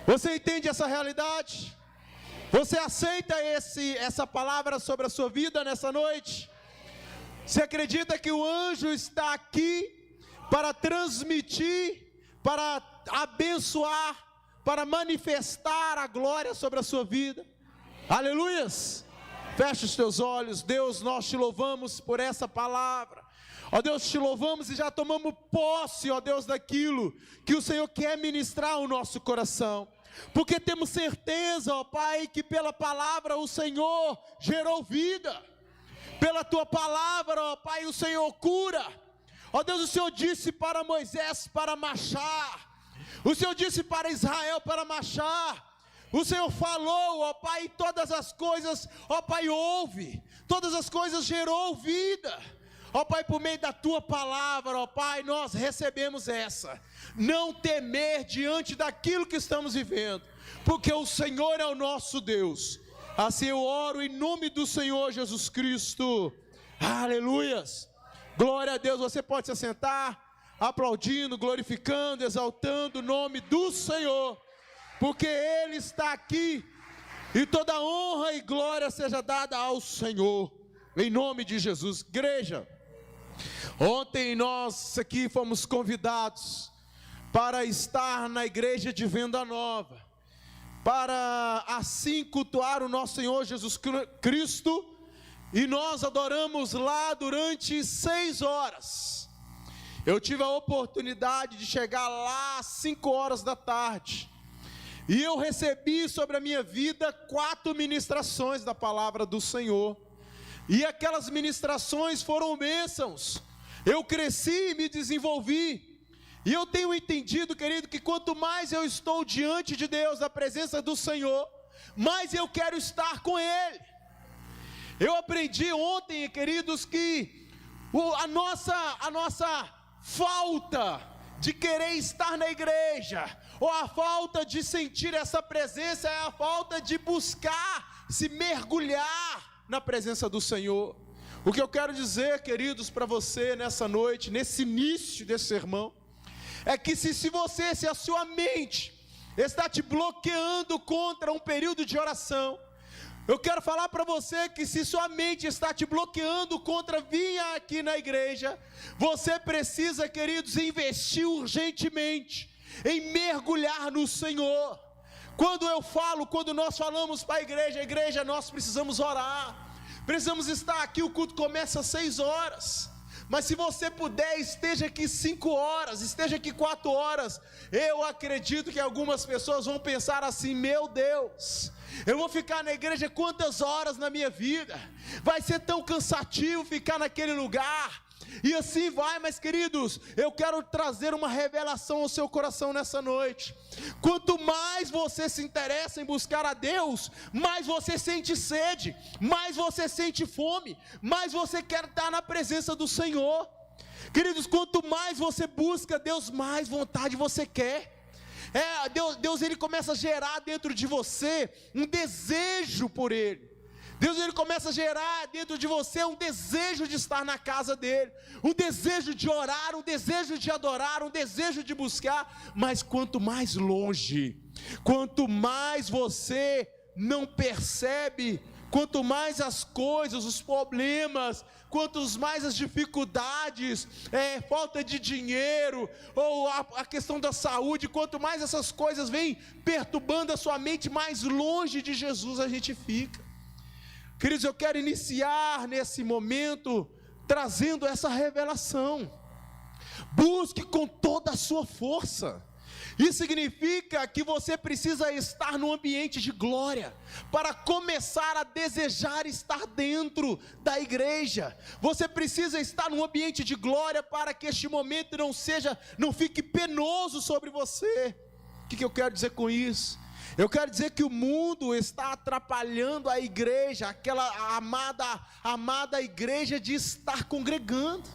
Você entende essa realidade? Você aceita essa palavra sobre a sua vida nessa noite? Você acredita que o anjo está aqui para transmitir, para abençoar, para manifestar a glória sobre a sua vida? Aleluias! Feche os teus olhos. Deus, nós te louvamos por essa palavra. Ó Deus, te louvamos e já tomamos posse, ó Deus, daquilo que o Senhor quer ministrar ao nosso coração. Porque temos certeza, ó Pai, que pela palavra o Senhor gerou vida. Pela tua palavra, ó Pai, o Senhor cura. Ó Deus, o Senhor disse para Moisés para marchar. O Senhor disse para Israel para marchar. O Senhor falou, ó Pai, todas as coisas, ó Pai, ouve. Todas as coisas gerou vida. Ó Pai, por meio da tua palavra, ó Pai, nós recebemos essa. Não temer diante daquilo que estamos vivendo, porque o Senhor é o nosso Deus. Assim eu oro em nome do Senhor Jesus Cristo. Aleluias. Glória a Deus. Você pode se assentar, aplaudindo, glorificando, exaltando o nome do Senhor, porque Ele está aqui, e toda honra e glória seja dada ao Senhor, em nome de Jesus. Igreja, ontem nós aqui fomos convidados para estar na igreja de Venda Nova, para assim cultuar o nosso Senhor Jesus Cristo, e nós adoramos lá durante 6 horas. Eu tive a oportunidade de chegar lá às 5 horas da tarde, e eu recebi sobre a minha vida 4 ministrações da palavra do Senhor, e aquelas ministrações foram bênçãos. Eu cresci e me desenvolvi, e eu tenho entendido, querido, que quanto mais eu estou diante de Deus, na presença do Senhor, mais eu quero estar com Ele. Eu aprendi ontem, queridos, que a nossa falta de querer estar na igreja, ou a falta de sentir essa presença, é a falta de buscar se mergulhar na presença do Senhor. O que eu quero dizer, queridos, para você nessa noite, nesse início desse sermão, é que se a sua mente está te bloqueando contra um período de oração, eu quero falar para você que se sua mente está te bloqueando contra vir aqui na igreja, você precisa, queridos, investir urgentemente em mergulhar no Senhor. Quando nós falamos para a igreja, nós precisamos orar, precisamos estar aqui. O culto começa às 6 horas, mas se você puder, esteja aqui 5 horas, esteja aqui 4 horas. Eu acredito que algumas pessoas vão pensar assim: meu Deus, eu vou ficar na igreja quantas horas na minha vida? Vai ser tão cansativo ficar naquele lugar. E assim vai. Mas, queridos, eu quero trazer uma revelação ao seu coração nessa noite. Quanto mais você se interessa em buscar a Deus, mais você sente sede, mais você sente fome, mais você quer estar na presença do Senhor. Queridos, quanto mais você busca Deus, mais vontade você quer. Deus ele começa a gerar dentro de você um desejo por Ele. Deus ele começa a gerar dentro de você um desejo de estar na casa dele, um desejo de orar, um desejo de adorar, um desejo de buscar. Mas quanto mais longe, quanto mais você não percebe, quanto mais as coisas, os problemas, quanto mais as dificuldades, falta de dinheiro, ou a questão da saúde, quanto mais essas coisas vêm perturbando a sua mente, mais longe de Jesus a gente fica. Queridos, eu quero iniciar nesse momento trazendo essa revelação. Busque com toda a sua força. Isso significa que você precisa estar num ambiente de glória para começar a desejar estar dentro da igreja. Você precisa estar num ambiente de glória para que este momento não fique penoso sobre você. O que eu quero dizer com isso? Eu quero dizer que o mundo está atrapalhando a igreja, aquela amada igreja, de estar congregando.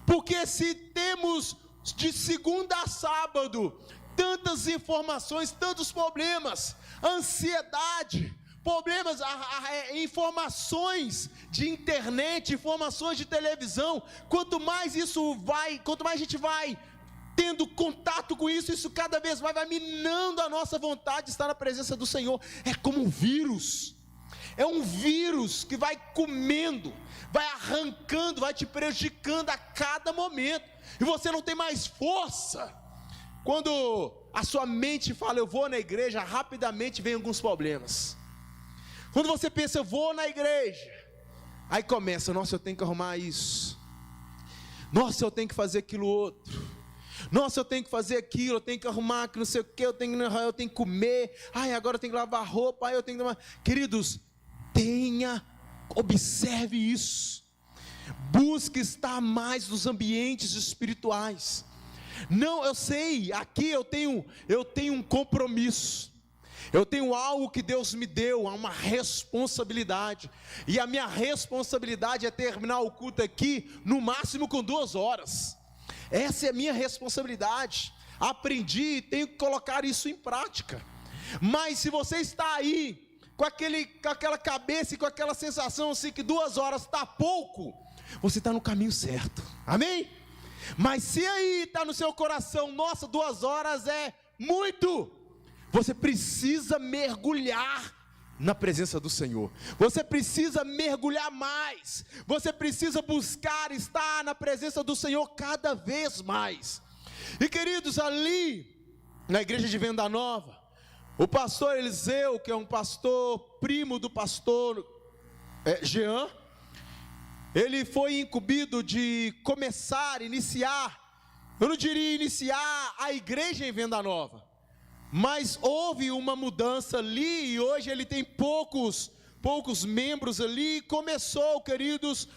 Porque se temos de segunda a sábado tantas informações, tantos problemas, ansiedade, problemas, informações de internet, informações de televisão, quanto mais a gente vai tendo contato com isso, isso cada vez mais vai minando a nossa vontade de estar na presença do Senhor. É como um vírus, é um vírus que vai comendo, vai arrancando, vai te prejudicando a cada momento, e você não tem mais força. Quando a sua mente fala, eu vou na igreja, rapidamente vem alguns problemas. Quando você pensa, eu vou na igreja, aí começa, nossa, eu tenho que arrumar isso, nossa, eu tenho que fazer aquilo outro, nossa, eu tenho que fazer aquilo, eu tenho que arrumar que não sei o que, eu tenho que comer, ai, agora eu tenho que lavar roupa, ai, eu tenho que... Queridos, observe isso, busque estar mais nos ambientes espirituais. Não, eu sei, aqui eu tenho um compromisso, eu tenho algo que Deus me deu, uma responsabilidade, e a minha responsabilidade é terminar o culto aqui, no máximo com 2 horas, essa é a minha responsabilidade, aprendi e tenho que colocar isso em prática. Mas se você está aí, com aquela cabeça e com aquela sensação assim, que 2 horas está pouco, você está no caminho certo, amém? Mas se aí está no seu coração, nossa, 2 horas é muito, você precisa mergulhar na presença do Senhor, você precisa mergulhar mais, você precisa buscar estar na presença do Senhor cada vez mais. E queridos, ali na igreja de Venda Nova, o pastor Eliseu, que é um pastor primo do pastor Jean, ele foi incumbido de iniciar, eu não diria iniciar a igreja em Venda Nova, mas houve uma mudança ali, e hoje ele tem poucos membros ali, e começou, queridos,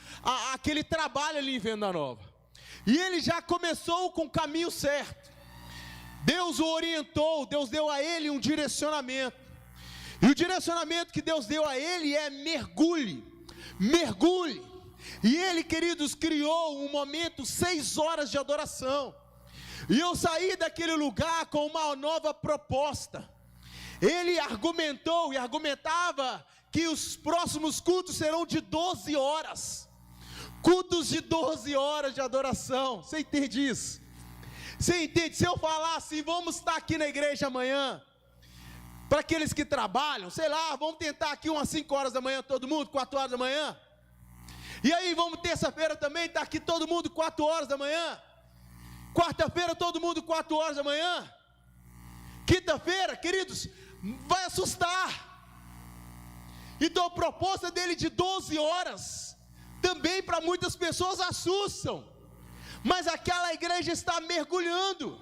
aquele trabalho ali em Venda Nova, e ele já começou com o caminho certo. Deus o orientou, Deus deu a ele um direcionamento, e o direcionamento que Deus deu a ele é mergulhe, e ele, queridos, criou um momento, 6 horas de adoração, e eu saí daquele lugar com uma nova proposta. Ele argumentou e argumentava que os próximos cultos serão de 12 horas, cultos de 12 horas de adoração. Você entende isso? Você entende? Se eu falar assim, vamos estar aqui na igreja amanhã, para aqueles que trabalham, sei lá, vamos tentar aqui umas 5 horas da manhã, todo mundo, 4 horas da manhã, e aí vamos terça-feira também, estar aqui todo mundo 4 horas da manhã, quarta-feira todo mundo 4 horas da manhã, quinta-feira, queridos, vai assustar. Então a proposta dele de 12 horas, também para muitas pessoas assustam, mas aquela igreja está mergulhando,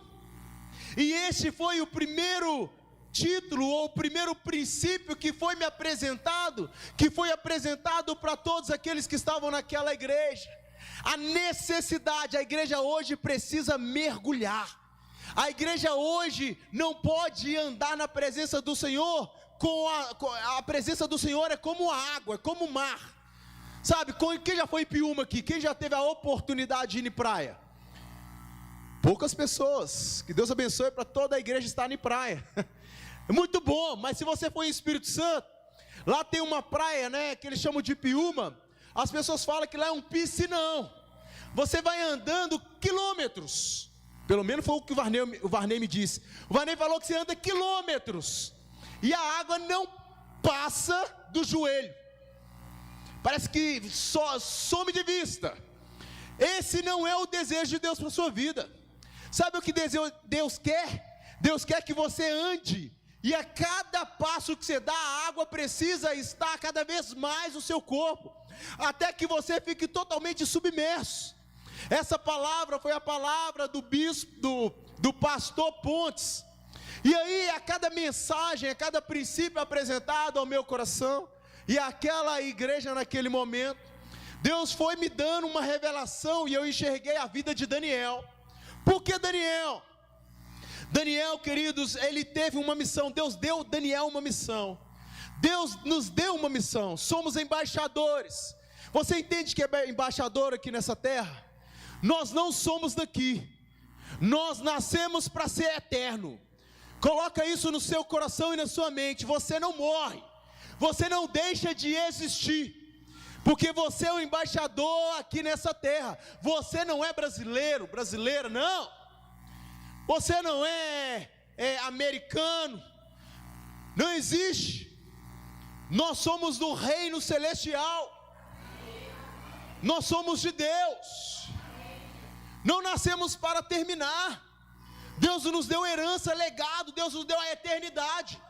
e este foi o primeiro título, ou o primeiro princípio que foi me apresentado, que foi apresentado para todos aqueles que estavam naquela igreja, a necessidade. A igreja hoje precisa mergulhar, a igreja hoje não pode andar na presença do Senhor, a presença do Senhor é como a água, é como o mar, sabe? Quem já foi em Piúma aqui? Quem já teve a oportunidade de ir em praia? Poucas pessoas. Que Deus abençoe para toda a igreja estar em praia. É muito bom, mas se você for em Espírito Santo, lá tem uma praia, né, que eles chamam de Piúma. As pessoas falam que lá é um piscinão. Você vai andando quilômetros, pelo menos foi o que o Varney me disse. O Varney falou que você anda quilômetros, e a água não passa do joelho, parece que só some de vista. Esse não é o desejo de Deus para a sua vida. Sabe o que Deus quer? Deus quer que você ande, e a cada passo que você dá, a água precisa estar cada vez mais no seu corpo, até que você fique totalmente submerso. Essa palavra foi a palavra do bispo, do pastor Pontes. E aí, a cada mensagem, a cada princípio apresentado ao meu coração, e aquela igreja naquele momento, Deus foi me dando uma revelação, e eu enxerguei a vida de Daniel. Por que Daniel? Daniel, queridos, ele teve uma missão. Deus deu Daniel uma missão. Deus nos deu uma missão. Somos embaixadores. Você entende que é embaixador aqui nessa terra? Nós não somos daqui. Nós nascemos para ser eterno. Coloca isso no seu coração e na sua mente. Você não morre. Você não deixa de existir, porque você é o embaixador aqui nessa terra. Você não é brasileiro, brasileira, não. Você não é americano. Não existe. Nós somos do reino celestial. Nós somos de Deus. Não nascemos para terminar. Deus nos deu herança, legado. Deus nos deu a eternidade.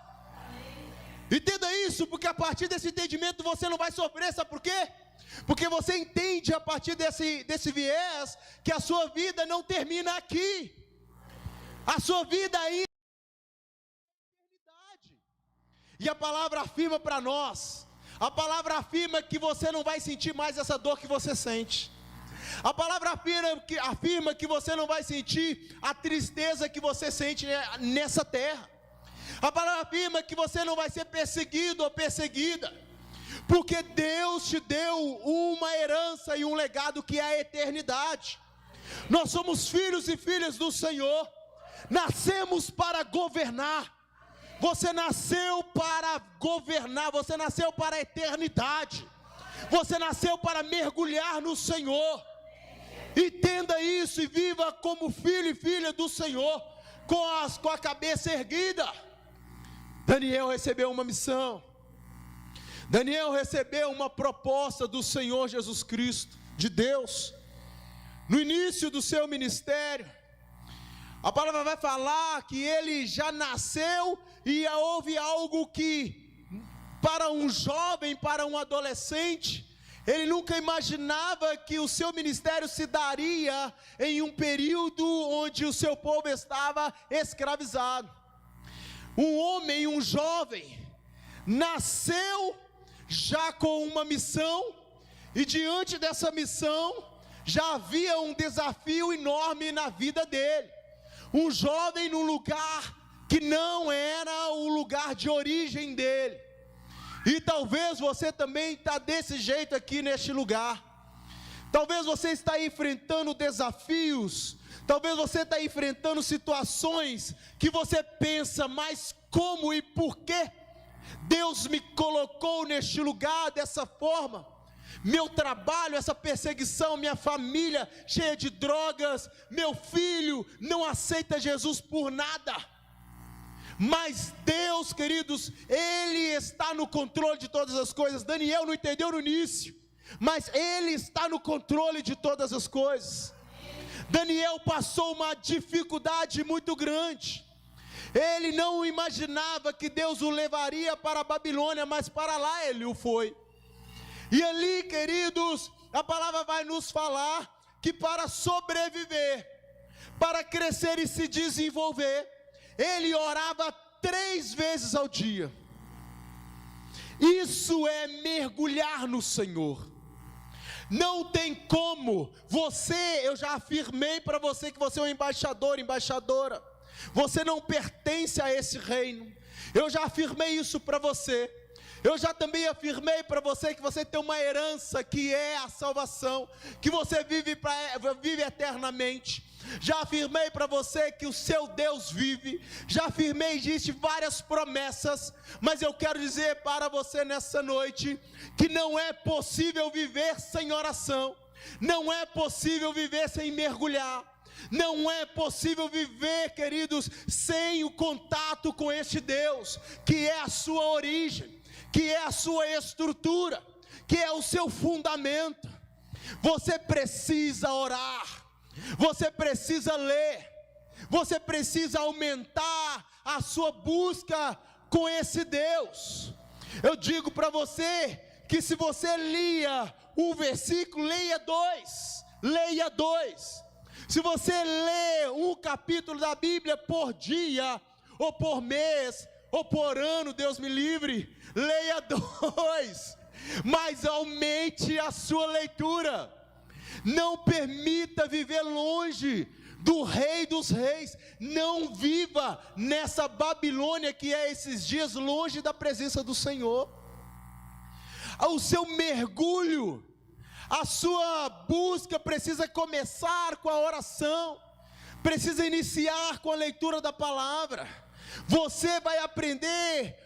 Entenda isso, porque a partir desse entendimento você não vai sofrer. Sabe por quê? Porque você entende a partir desse viés que a sua vida não termina aqui. A sua vida ainda é eternidade. E a palavra afirma para nós. A palavra afirma que você não vai sentir mais essa dor que você sente. A palavra afirma que você não vai sentir a tristeza que você sente nessa terra. A palavra afirma que você não vai ser perseguido ou perseguida, porque Deus te deu uma herança e um legado que é a eternidade. Nós somos filhos e filhas do Senhor. Nascemos para governar. Você nasceu para governar, você nasceu para a eternidade, você nasceu para mergulhar no Senhor. Entenda isso e viva como filho e filha do Senhor, com a cabeça erguida. Daniel recebeu uma missão, Daniel recebeu uma proposta do Senhor Jesus Cristo, de Deus, no início do seu ministério. A palavra vai falar que ele já nasceu e houve algo que, para um jovem, para um adolescente, ele nunca imaginava que o seu ministério se daria em um período onde o seu povo estava escravizado. Um homem, um jovem, nasceu já com uma missão, e diante dessa missão, já havia um desafio enorme na vida dele. Um jovem num lugar que não era o lugar de origem dele. E talvez você também está desse jeito aqui neste lugar. Talvez você está enfrentando desafios. Talvez você está enfrentando situações que você pensa, mas como e por que Deus me colocou neste lugar dessa forma? Meu trabalho, essa perseguição, minha família cheia de drogas, meu filho não aceita Jesus por nada. Mas Deus, queridos, Ele está no controle de todas as coisas. Daniel não entendeu no início, mas Ele está no controle de todas as coisas. Daniel passou uma dificuldade muito grande. Ele não imaginava que Deus o levaria para a Babilônia, mas para lá ele o foi. E ali, queridos, a palavra vai nos falar que para sobreviver, para crescer e se desenvolver, ele orava 3 vezes ao dia. Isso é mergulhar no Senhor. Não tem como eu já afirmei para você que você é um embaixador, embaixadora. Você não pertence a esse reino. Eu já afirmei isso para você. Eu já também afirmei para você que você tem uma herança que é a salvação, que você vive eternamente. Já afirmei para você que o seu Deus vive. Já afirmei, existem várias promessas, mas eu quero dizer para você nessa noite que não é possível viver sem oração. Não é possível viver sem mergulhar. Não é possível viver, queridos, sem o contato com este Deus, que é a sua origem, que é a sua estrutura, que é o seu fundamento. Você precisa orar, você precisa ler, você precisa aumentar a sua busca com esse Deus. Eu digo para você que se você lia um versículo, leia 2, leia 2. Se você lê um capítulo da Bíblia por dia, ou por mês, ou por ano, Deus me livre, leia 2, mas aumente a sua leitura. Não permita viver longe do Rei dos Reis. Não viva nessa Babilônia que é esses dias longe da presença do Senhor. O seu mergulho, a sua busca precisa começar com a oração, precisa iniciar com a leitura da palavra. Você vai aprender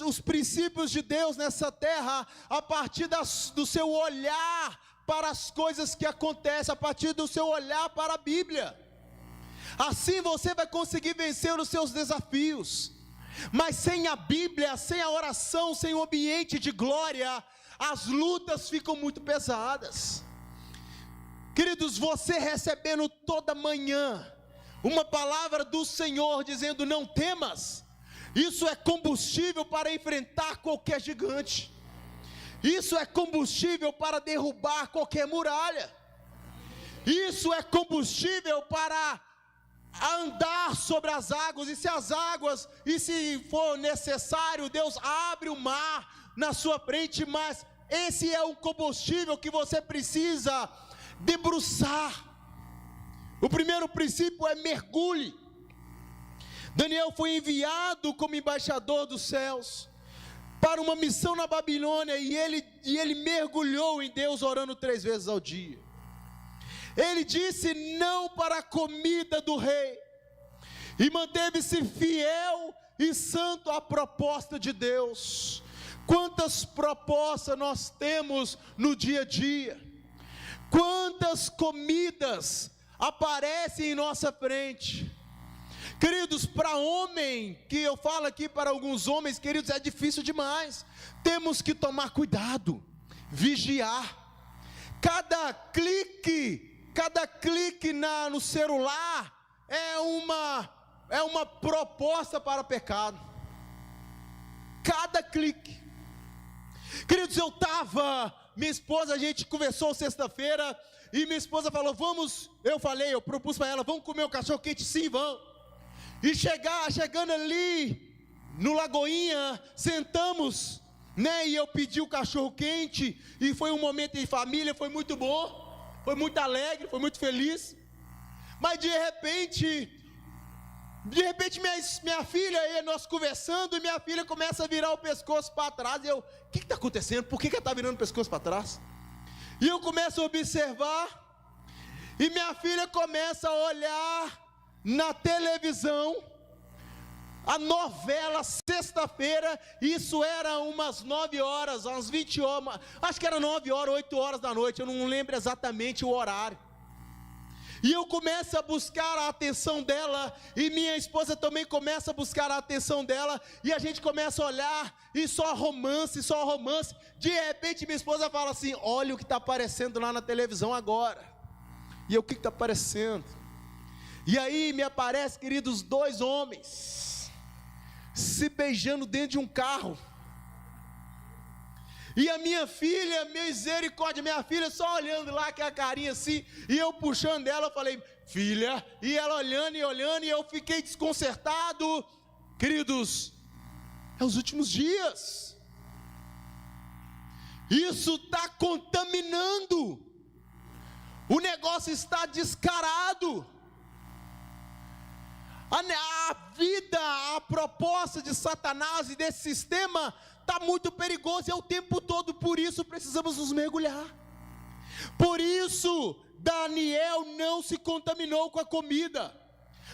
os princípios de Deus nessa terra a partir do seu olhar para as coisas que acontecem, a partir do seu olhar para a Bíblia. Assim você vai conseguir vencer os seus desafios. Mas sem a Bíblia, sem a oração, sem o ambiente de glória, as lutas ficam muito pesadas. Queridos, você recebendo toda manhã uma palavra do Senhor dizendo não temas, isso é combustível para enfrentar qualquer gigante. Isso é combustível para derrubar qualquer muralha. Isso é combustível para andar sobre as águas, e se for necessário, Deus abre o mar na sua frente, mas esse é um combustível que você precisa debruçar. O primeiro princípio é mergulhe. Daniel foi enviado como embaixador dos céus para uma missão na Babilônia, e ele mergulhou em Deus orando 3 vezes ao dia. Ele disse não para a comida do rei, e manteve-se fiel e santo à proposta de Deus. Quantas propostas nós temos no dia a dia, quantas comidas aparecem em nossa frente. Queridos, para homem, que eu falo aqui para alguns homens, queridos, é difícil demais. Temos que tomar cuidado, vigiar. Cada clique no celular é uma proposta para pecado. Cada clique. Queridos, minha esposa, a gente conversou sexta-feira, e minha esposa falou, eu propus para ela, vamos comer um cachorro quente? Sim, vamos. E chegando ali no Lagoinha, sentamos, e eu pedi o cachorro quente, e foi um momento em família, foi muito bom. Foi muito alegre, foi muito feliz. Mas de repente minha filha, e nós conversando, e minha filha começa a virar o pescoço para trás. E eu, o que está acontecendo? Por que ela está virando o pescoço para trás? E eu começo a observar, e minha filha começa a olhar na televisão a novela sexta-feira. Isso era umas 9 horas, umas 20 horas, acho que era 9 horas, 8 horas da noite, eu não lembro exatamente o horário. E eu começo a buscar a atenção dela, e minha esposa também começa a buscar a atenção dela, e a gente começa a olhar, e só romance. De repente minha esposa fala assim, olha o que está aparecendo lá na televisão agora. E eu, o que está aparecendo? E aí me aparece, queridos, 2 homens se beijando dentro de um carro. E a minha filha, misericórdia, minha filha só olhando lá, com a carinha assim, e eu puxando ela, eu falei, filha, e ela olhando, e eu fiquei desconcertado. Queridos, é os últimos dias. Isso está contaminando. O negócio está descarado. A vida, a proposta de Satanás e desse sistema está muito perigoso, é o tempo todo. Por isso precisamos nos mergulhar. Por isso Daniel não se contaminou com a comida,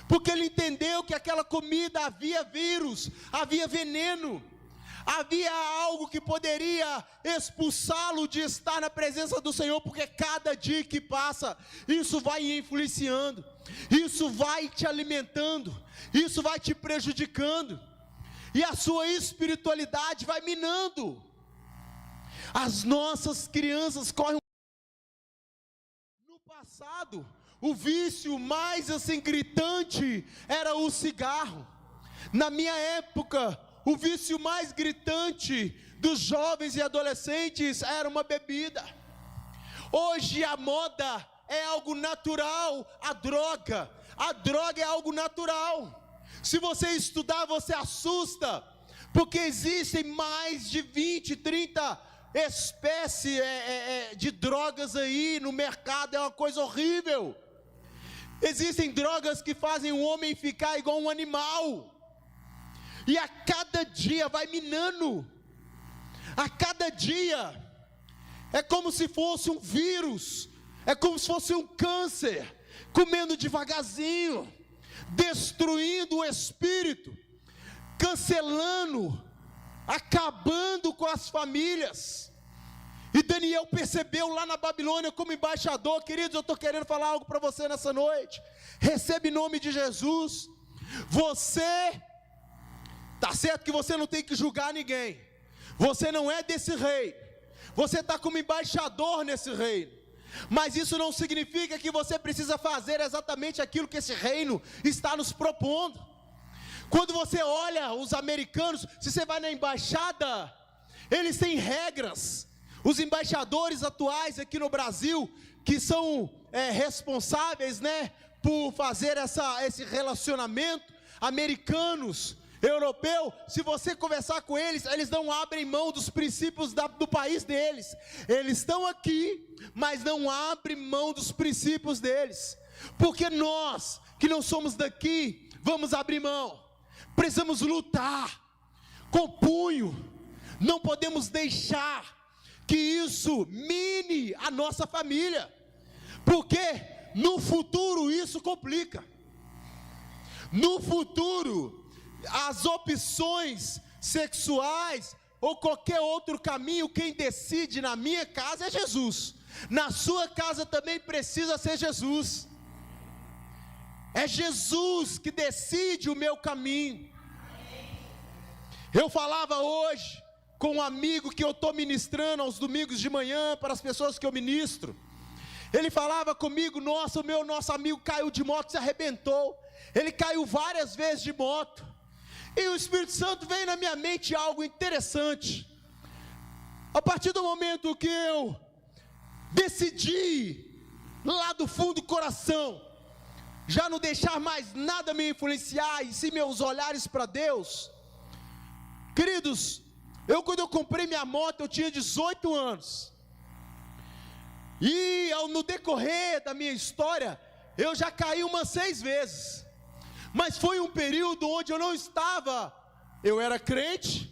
porque ele entendeu que aquela comida havia vírus, havia veneno, havia algo que poderia expulsá-lo de estar na presença do Senhor, porque cada dia que passa, isso vai influenciando, isso vai te alimentando, isso vai te prejudicando, e a sua espiritualidade vai minando. As nossas crianças correm. No passado, o vício mais assim gritante era o cigarro. Na minha época, o vício mais gritante dos jovens e adolescentes era uma bebida. Hoje a moda é algo natural, a droga é algo natural. Se você estudar, você assusta, porque existem mais de 20, 30 espécies de drogas aí no mercado, é uma coisa horrível. Existem drogas que fazem o homem ficar igual um animal, e a cada dia vai minando, a cada dia, é como se fosse um vírus, é como se fosse um câncer, comendo devagarzinho, destruindo o espírito, cancelando, acabando com as famílias. E Daniel percebeu lá na Babilônia como embaixador. Queridos, eu estou querendo falar algo para você nessa noite. Recebe em nome de Jesus. Você, está certo que você não tem que julgar ninguém. Você não é desse reino. Você está como embaixador nesse reino. Mas isso não significa que você precisa fazer exatamente aquilo que esse reino está nos propondo. Quando você olha os americanos, se você vai na embaixada, eles têm regras. Os embaixadores atuais aqui no Brasil, que são responsáveis, por fazer esse relacionamento, americanos, europeu, se você conversar com eles, eles não abrem mão dos princípios do país deles. Eles estão aqui, mas não abrem mão dos princípios deles, porque nós, que não somos daqui, vamos abrir mão. Precisamos lutar com punho. Não podemos deixar que isso mine a nossa família, porque no futuro isso complica. No futuro, as opções sexuais ou qualquer outro caminho, quem decide na minha casa é Jesus. Na sua casa também precisa ser Jesus. É Jesus que decide o meu caminho. Eu falava hoje com um amigo que eu estou ministrando aos domingos de manhã para as pessoas que eu ministro. Ele falava comigo: nossa, nosso amigo caiu de moto, se arrebentou. Ele caiu várias vezes de moto. E o Espírito Santo veio na minha mente algo interessante. A partir do momento que eu decidi, lá do fundo do coração, já não deixar mais nada me influenciar, e sim meus olhares para Deus. Queridos, quando eu comprei minha moto, eu tinha 18 anos. E no decorrer da minha história, eu já caí umas 6 vezes. Mas foi um período onde eu não estava, eu era crente,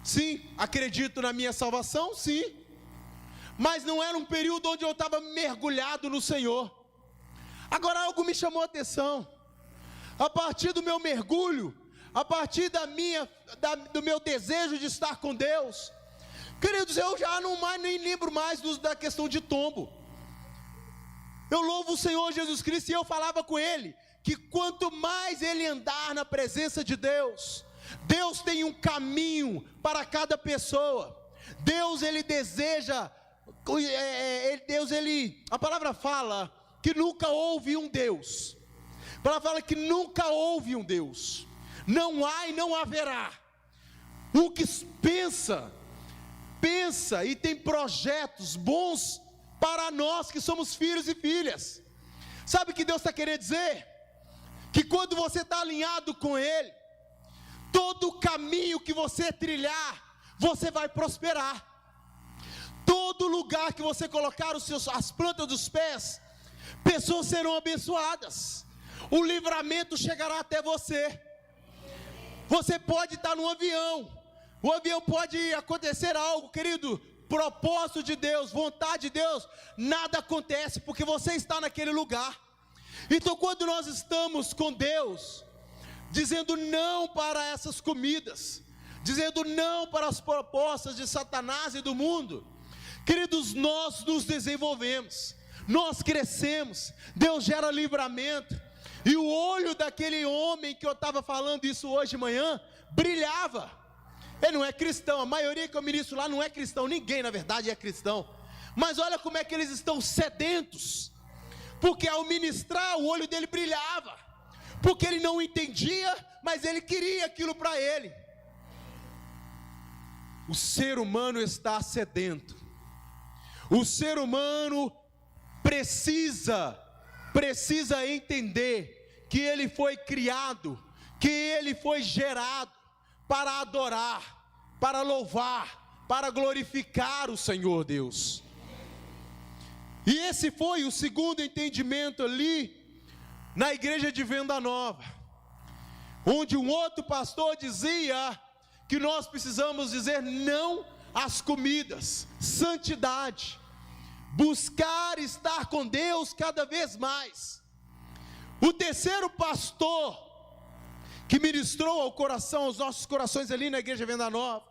sim, acredito na minha salvação, sim. Mas não era um período onde eu estava mergulhado no Senhor. Agora algo me chamou a atenção. A partir do meu mergulho, a partir do meu desejo de estar com Deus, queridos, eu já nem lembro mais da questão de tombo. Eu louvo o Senhor Jesus Cristo, e eu falava com Ele, que quanto mais ele andar na presença de Deus, Deus tem um caminho para cada pessoa. Deus, ele deseja, a palavra fala que nunca houve um Deus. A palavra fala que nunca houve um Deus. Não há e não haverá. O que pensa e tem projetos bons para nós que somos filhos e filhas. Sabe o que Deus está querendo dizer? Que quando você está alinhado com Ele, todo o caminho que você trilhar, você vai prosperar. Todo lugar que você colocar as plantas dos pés, pessoas serão abençoadas. O livramento chegará até você. Você pode estar num avião, o avião pode acontecer algo, querido, propósito de Deus, vontade de Deus, nada acontece porque você está naquele lugar. Então, quando nós estamos com Deus, dizendo não para essas comidas, dizendo não para as propostas de Satanás e do mundo, queridos, nós nos desenvolvemos, nós crescemos, Deus gera livramento. E o olho daquele homem que eu estava falando isso hoje de manhã, brilhava. Ele não é cristão, a maioria que eu ministro lá não é cristão, ninguém na verdade é cristão. Mas olha como é que eles estão sedentos. Porque ao ministrar, o olho dele brilhava. Porque ele não entendia, mas ele queria aquilo para ele. O ser humano está sedento. O ser humano precisa entender que ele foi criado, que ele foi gerado para adorar, para louvar, para glorificar o Senhor Deus. E esse foi o segundo entendimento ali na igreja de Venda Nova, onde um outro pastor dizia que nós precisamos dizer não às comidas, santidade, buscar estar com Deus cada vez mais. O terceiro pastor que ministrou ao coração, aos nossos corações ali na igreja Venda Nova,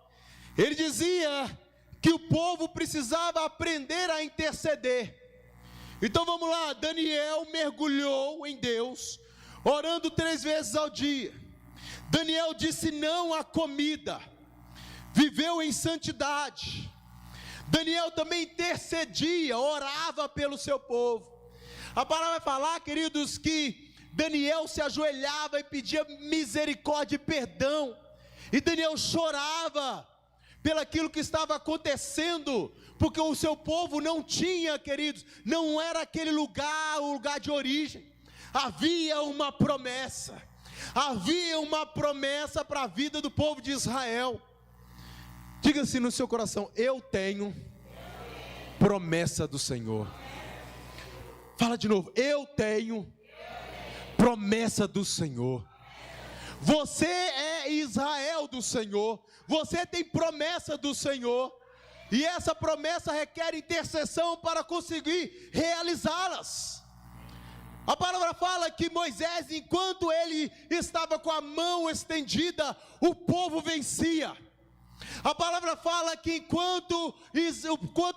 ele dizia que o povo precisava aprender a interceder. Então vamos lá, Daniel mergulhou em Deus, orando 3 vezes ao dia. Daniel disse não à comida, viveu em santidade. Daniel também intercedia, orava pelo seu povo. A palavra vai falar, queridos, que Daniel se ajoelhava e pedia misericórdia e perdão. E Daniel chorava pelaquilo que estava acontecendo, porque o seu povo não tinha, queridos, não era aquele lugar, o lugar de origem. Havia uma promessa para a vida do povo de Israel. Diga assim no seu coração: eu tenho promessa do Senhor. Fala de novo: eu tenho promessa do Senhor. Você é Israel do Senhor, você tem promessa do Senhor, e essa promessa requer intercessão para conseguir realizá-las. A palavra fala que Moisés, enquanto ele estava com a mão estendida, o povo vencia. A palavra fala que enquanto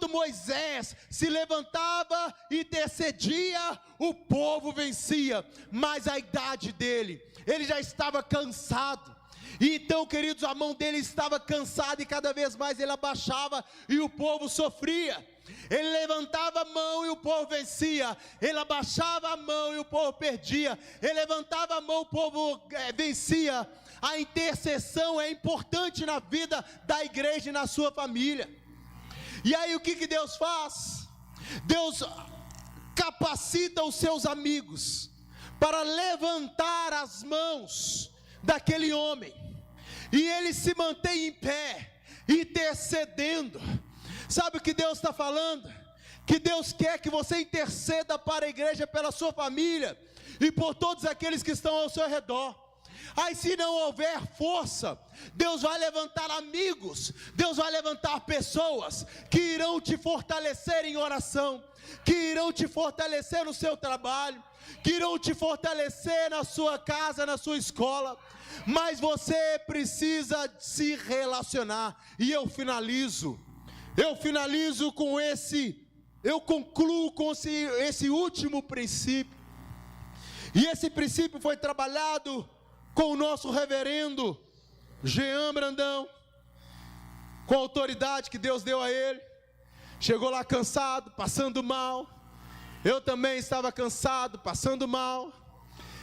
Moisés se levantava e intercedia, o povo vencia. Mas a idade dele, ele já estava cansado. E então, queridos, a mão dele estava cansada e cada vez mais ele abaixava e o povo sofria. Ele levantava a mão e o povo vencia. Ele abaixava a mão e o povo perdia. Ele levantava a mão, o povo vencia. A intercessão é importante na vida da igreja e na sua família. E aí o que Deus faz? Deus capacita os seus amigos para levantar as mãos daquele homem, e ele se mantém em pé, intercedendo. Sabe o que Deus está falando? Que Deus quer que você interceda para a igreja, pela sua família e por todos aqueles que estão ao seu redor. Aí se não houver força, Deus vai levantar amigos, Deus vai levantar pessoas que irão te fortalecer em oração, que irão te fortalecer no seu trabalho, que irão te fortalecer na sua casa, na sua escola. Mas você precisa se relacionar. E eu concluo com esse último princípio. E esse princípio foi trabalhado com o nosso reverendo Jean Brandão, com a autoridade que Deus deu a ele. Chegou lá cansado, passando mal. Eu também estava cansado, passando mal.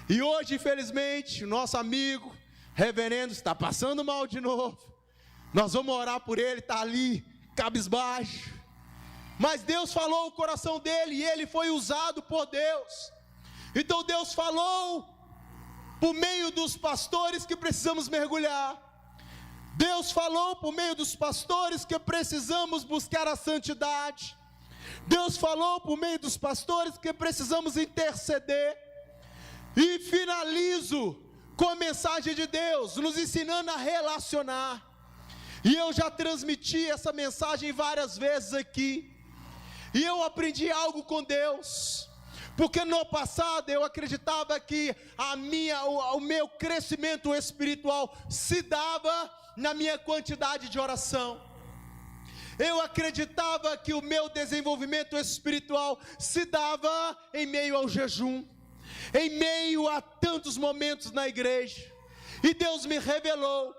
E hoje, infelizmente, o nosso amigo reverendo está passando mal de novo. Nós vamos orar por ele, está ali, cabisbaixo. Mas Deus falou o coração dele e ele foi usado por Deus. Então Deus falou por meio dos pastores que precisamos mergulhar. Deus falou por meio dos pastores que precisamos buscar a santidade. Deus falou por meio dos pastores que precisamos interceder. E finalizo com a mensagem de Deus, nos ensinando a relacionar. E eu já transmiti essa mensagem várias vezes aqui. E eu aprendi algo com Deus. Porque no passado eu acreditava que o meu crescimento espiritual se dava na minha quantidade de oração. Eu acreditava que o meu desenvolvimento espiritual se dava em meio ao jejum, em meio a tantos momentos na igreja. E Deus me revelou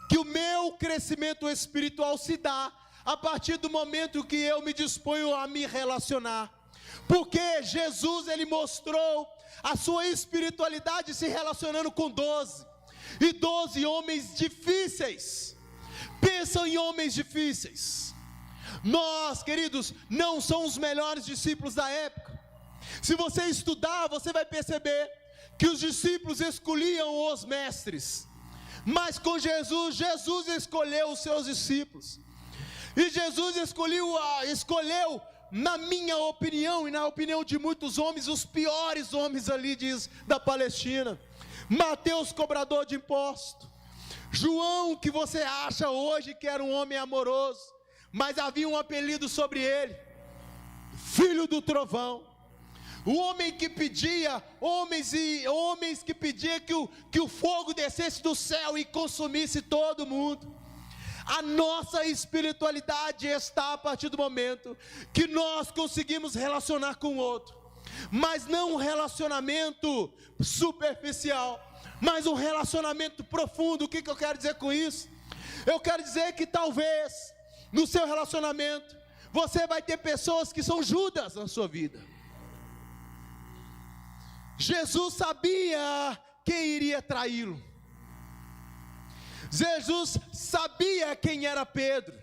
que o meu crescimento espiritual se dá a partir do momento que eu me disponho a me relacionar. Porque Jesus, ele mostrou a sua espiritualidade se relacionando com 12. E 12 homens difíceis. Pensam em homens difíceis. Nós, queridos, não somos os melhores discípulos da época. Se você estudar, você vai perceber que os discípulos escolhiam os mestres. Mas com Jesus, Jesus escolheu os seus discípulos. E Jesus escolheu, na minha opinião e na opinião de muitos homens, os piores homens ali da Palestina. Mateus, cobrador de imposto. João, que você acha hoje que era um homem amoroso, mas havia um apelido sobre ele: filho do trovão. O homem que pedia, homens que pediam que o fogo descesse do céu e consumisse todo mundo. A nossa espiritualidade está a partir do momento que nós conseguimos relacionar com o outro, mas não um relacionamento superficial, mas um relacionamento profundo. O que eu quero dizer com isso? Eu quero dizer que talvez no seu relacionamento você vai ter pessoas que são Judas na sua vida. Jesus sabia quem iria traí-lo. Jesus sabia quem era Pedro.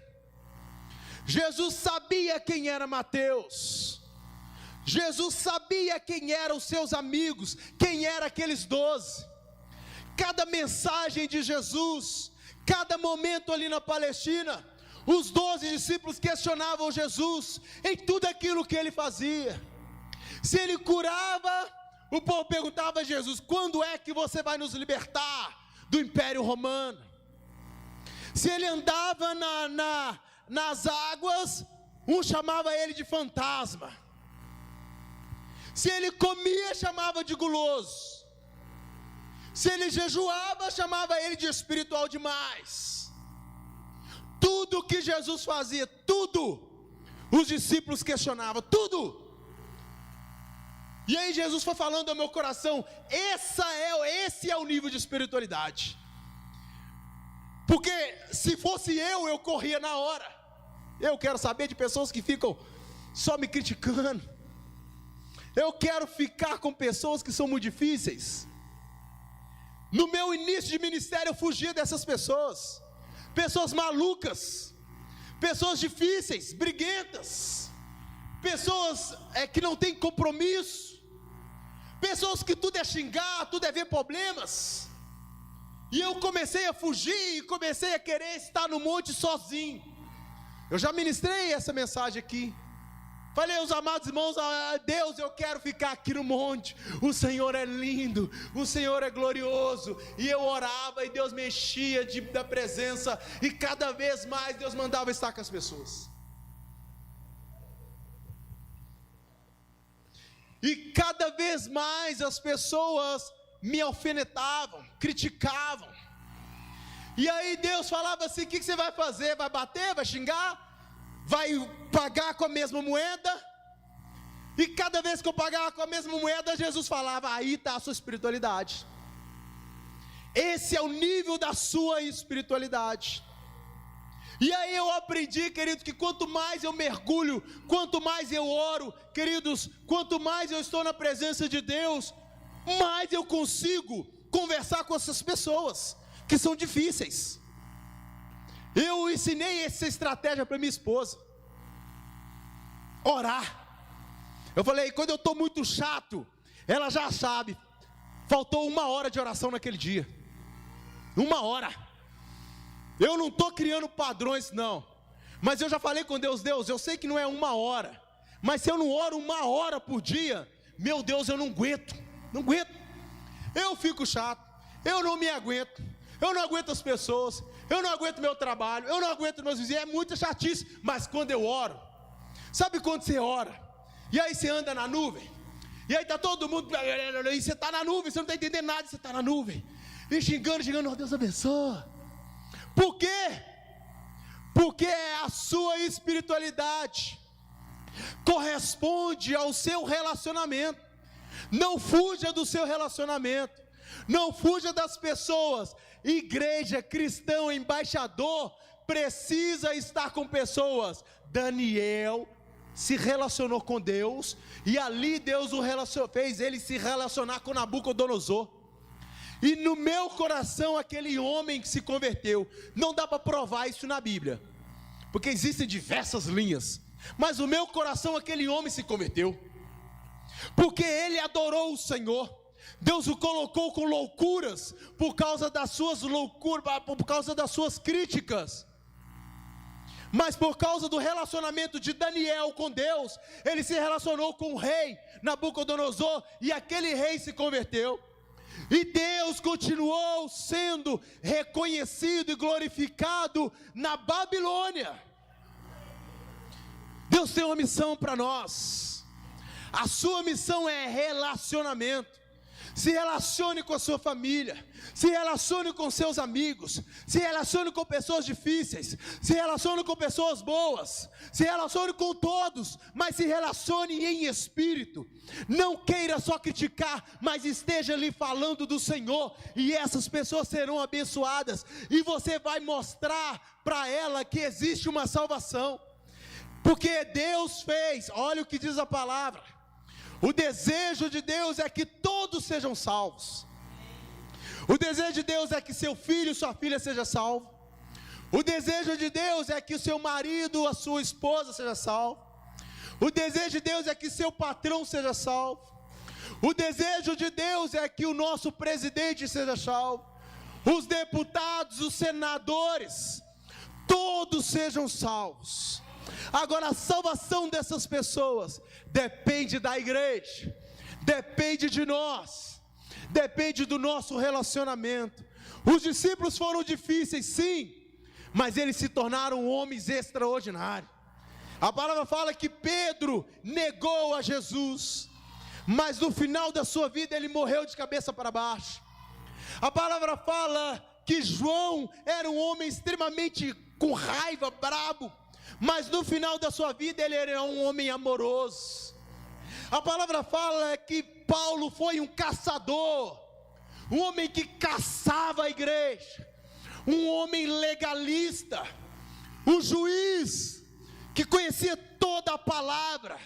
Jesus sabia quem era Mateus. Jesus sabia quem eram os seus amigos, quem eram aqueles 12. Cada mensagem de Jesus, cada momento ali na Palestina, os 12 discípulos questionavam Jesus em tudo aquilo que ele fazia. Se ele curava, o povo perguntava a Jesus: quando é que você vai nos libertar do Império Romano? Se ele andava nas águas, um chamava ele de fantasma. Se ele comia, chamava de guloso. Se ele jejuava, chamava ele de espiritual demais. Tudo que Jesus fazia, tudo, os discípulos questionavam, tudo. E aí Jesus foi falando ao meu coração: esse é o nível de espiritualidade. Porque se fosse eu corria na hora. Eu quero saber de pessoas que ficam só me criticando. Eu quero ficar com pessoas que são muito difíceis. No meu início de ministério eu fugia dessas pessoas. Pessoas malucas, pessoas difíceis, briguentas, pessoas que não têm compromisso, pessoas que tudo é xingar, tudo é ver problemas. E eu comecei a fugir e comecei a querer estar no monte sozinho. Eu já ministrei essa mensagem aqui. Falei aos amados irmãos: Deus, eu quero ficar aqui no monte. O Senhor é lindo, o Senhor é glorioso. E eu orava e Deus me enchia da presença. E cada vez mais Deus mandava estar com as pessoas. E cada vez mais as pessoas me alfinetavam, criticavam. E aí Deus falava assim: o que você vai fazer? Vai bater? Vai xingar? Vai pagar com a mesma moeda? E cada vez que eu pagava com a mesma moeda, Jesus falava: aí está a sua espiritualidade. Esse é o nível da sua espiritualidade. E aí eu aprendi, querido, que quanto mais eu mergulho, quanto mais eu oro, queridos, quanto mais eu estou na presença de Deus, mais eu consigo conversar com essas pessoas que são difíceis. Eu ensinei essa estratégia para minha esposa: orar. Eu falei: quando eu estou muito chato, ela já sabe, faltou 1 hora de oração naquele dia. 1 hora. Eu não estou criando padrões não, mas eu já falei com Deus: Deus, eu sei que não é 1 hora, mas se eu não oro 1 hora por dia, meu Deus, eu não aguento. Eu fico chato, eu não me aguento, eu não aguento as pessoas, eu não aguento meu trabalho, eu não aguento meus vizinhos. É muita chatice. Mas quando eu oro, sabe quando você ora e aí você anda na nuvem, e aí está todo mundo, e você está na nuvem, você não está entendendo nada, você está na nuvem, e xingando, oh, Deus abençoa. Por quê? Porque a sua espiritualidade corresponde ao seu relacionamento. Não fuja do seu relacionamento, não fuja das pessoas. Igreja, cristão, embaixador precisa estar com pessoas. Daniel se relacionou com Deus, e ali Deus fez ele se relacionar com Nabucodonosor. E no meu coração, aquele homem que se converteu, não dá para provar isso na Bíblia, porque existem diversas linhas, mas no meu coração aquele homem se converteu, porque ele adorou o Senhor. Deus o colocou com loucuras, por causa das suas loucuras, por causa das suas críticas, mas por causa do relacionamento de Daniel com Deus, ele se relacionou com o rei Nabucodonosor, e aquele rei se converteu. E Deus continuou sendo reconhecido e glorificado na Babilônia. Deus tem uma missão para nós. A sua missão é relacionamento. Se relacione com a sua família, se relacione com seus amigos, se relacione com pessoas difíceis, se relacione com pessoas boas, se relacione com todos, mas se relacione em espírito. Não queira só criticar, mas esteja ali falando do Senhor, e essas pessoas serão abençoadas, e você vai mostrar para ela que existe uma salvação, porque Deus fez. Olha o que diz a palavra: o desejo de Deus é que todos sejam salvos. O desejo de Deus é que seu filho, sua filha seja salvo. O desejo de Deus é que o seu marido, a sua esposa seja salvo. O desejo de Deus é que seu patrão seja salvo. O desejo de Deus é que o nosso presidente seja salvo. Os deputados, os senadores, todos sejam salvos. Agora, a salvação dessas pessoas depende da igreja, depende de nós, depende do nosso relacionamento. Os discípulos foram difíceis, sim, mas eles se tornaram homens extraordinários. A palavra fala que Pedro negou a Jesus, mas no final da sua vida ele morreu de cabeça para baixo. A palavra fala que João era um homem extremamente com raiva, brabo, mas no final da sua vida ele era um homem amoroso. A palavra fala que Paulo foi um caçador, um homem que caçava a igreja, um homem legalista, um juiz que conhecia toda a palavra.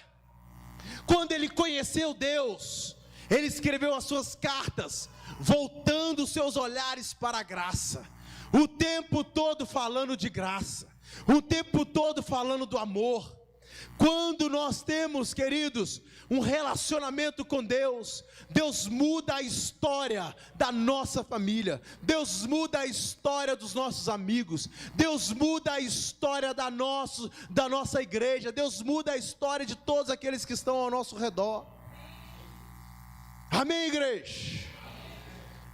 Quando ele conheceu Deus, ele escreveu as suas cartas, voltando os seus olhares para a graça, o tempo todo falando de graça, o tempo todo falando do amor. Quando nós temos, queridos, um relacionamento com Deus, Deus muda a história da nossa família, Deus muda a história dos nossos amigos, Deus muda a história da nossa igreja, Deus muda a história de todos aqueles que estão ao nosso redor. Amém, igreja?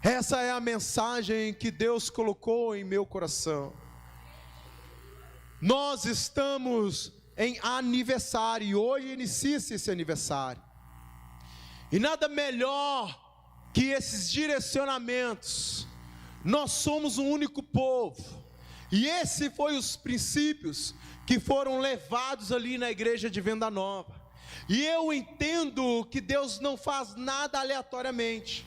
Essa é a mensagem que Deus colocou em meu coração. Nós estamos em aniversário, e hoje inicia-se esse aniversário, e nada melhor que esses direcionamentos. Nós somos um único povo, e esse foi os princípios que foram levados ali na igreja de Venda Nova. E eu entendo que Deus não faz nada aleatoriamente.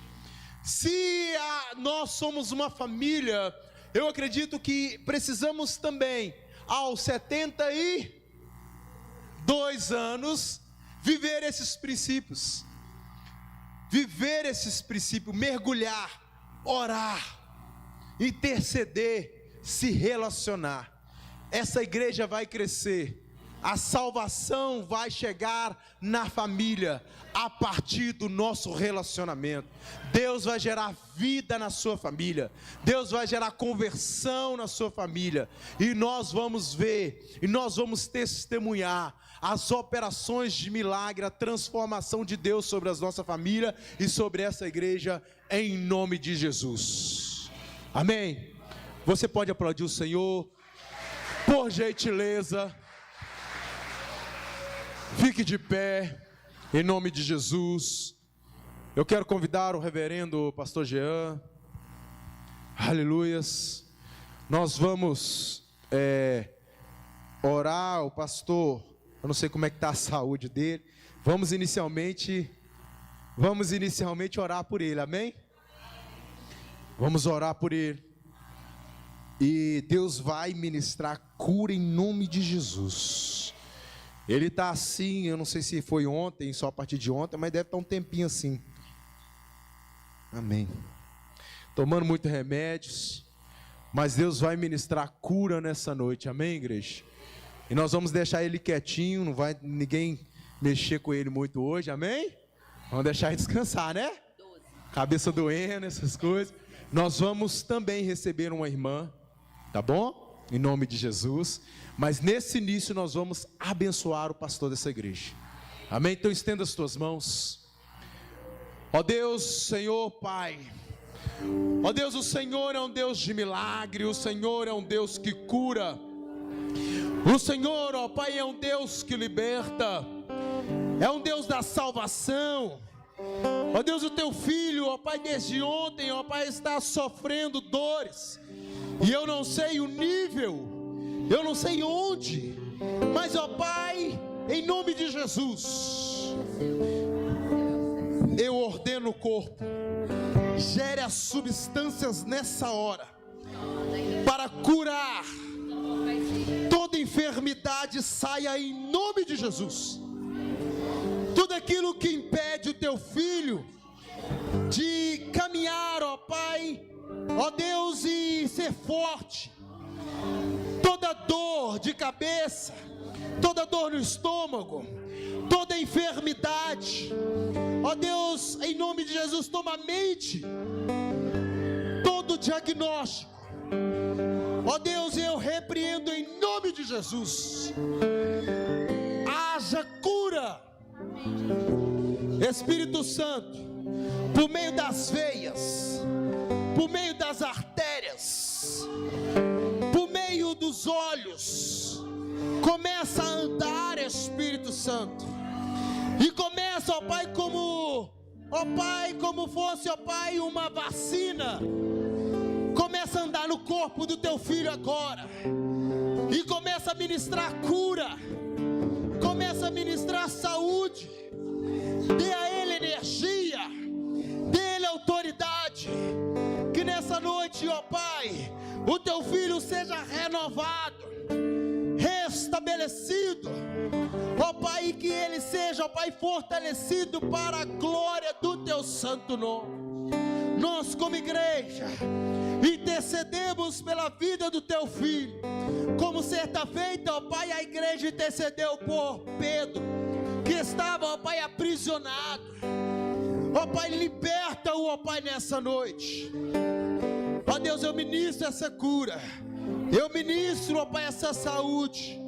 Se nós somos uma família, eu acredito que precisamos também, aos 72 anos, viver esses princípios, mergulhar, orar, interceder, se relacionar. Essa igreja vai crescer, a salvação vai chegar na família, a partir do nosso relacionamento. Deus vai gerar vida na sua família, Deus vai gerar conversão na sua família, e nós vamos ver, e nós vamos testemunhar as operações de milagre, a transformação de Deus sobre a nossa família e sobre essa igreja, em nome de Jesus. Amém? Você pode aplaudir o Senhor, por gentileza. Fique de pé, em nome de Jesus. Eu quero convidar o reverendo pastor Jean. Aleluias. Nós vamos orar. O pastor, eu não sei como é que está a saúde dele. Vamos inicialmente orar por ele, amém? Vamos orar por ele. E Deus vai ministrar cura em nome de Jesus. Ele está assim, eu não sei se foi ontem, só a partir de ontem, mas deve estar um tempinho assim. Amém. Tomando muitos remédios, mas Deus vai ministrar cura nessa noite, amém, igreja? E nós vamos deixar ele quietinho, não vai ninguém mexer com ele muito hoje, amém? Vamos deixar ele descansar, né? Cabeça doendo, essas coisas. Nós vamos também receber uma irmã, tá bom? Em nome de Jesus. Mas nesse início nós vamos abençoar o pastor dessa igreja, amém? Então estenda as tuas mãos. Ó Deus, Senhor Pai, ó Deus, o Senhor é um Deus de milagre, o Senhor é um Deus que cura, o Senhor, ó Pai, é um Deus que liberta, é um Deus da salvação, Ó Deus, o teu filho, ó Pai, desde ontem, ó Pai, está sofrendo dores, e eu não sei o nível, eu não sei onde, mas ó Pai, em nome de Jesus, eu ordeno o corpo, gere as substâncias nessa hora, para curar, toda enfermidade saia em nome de Jesus. Tudo aquilo que impede o teu filho de caminhar, ó Pai, ó Deus, e ser forte, toda dor de cabeça, toda dor no estômago, toda enfermidade, ó Deus, em nome de Jesus, toma a mente, todo diagnóstico, ó Deus, eu repreendo em nome de Jesus, haja cura, Espírito Santo, por meio das veias, por meio das artérias, por meio dos olhos, começa a andar, Espírito Santo, e começa, ó Pai, como fosse, ó Pai, uma vacina, começa a andar no corpo do teu filho agora, e começa a ministrar cura, começa a ministrar saúde, dê a ele energia, dê a ele autoridade, que nessa noite, ó Pai, o teu filho seja renovado, restabelecido, ó Pai, e que ele seja, ó Pai, fortalecido para a glória do teu santo nome. Nós como igreja intercedemos pela vida do teu filho, como certa feita, ó Pai, a igreja intercedeu por Pedro, que estava, ó Pai, aprisionado. Ó Pai, liberta-o, ó Pai, nessa noite. Ó Deus, eu ministro essa cura, eu ministro, ó Pai, essa saúde,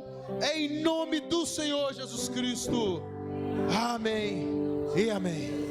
em nome do Senhor Jesus Cristo. Amém e amém.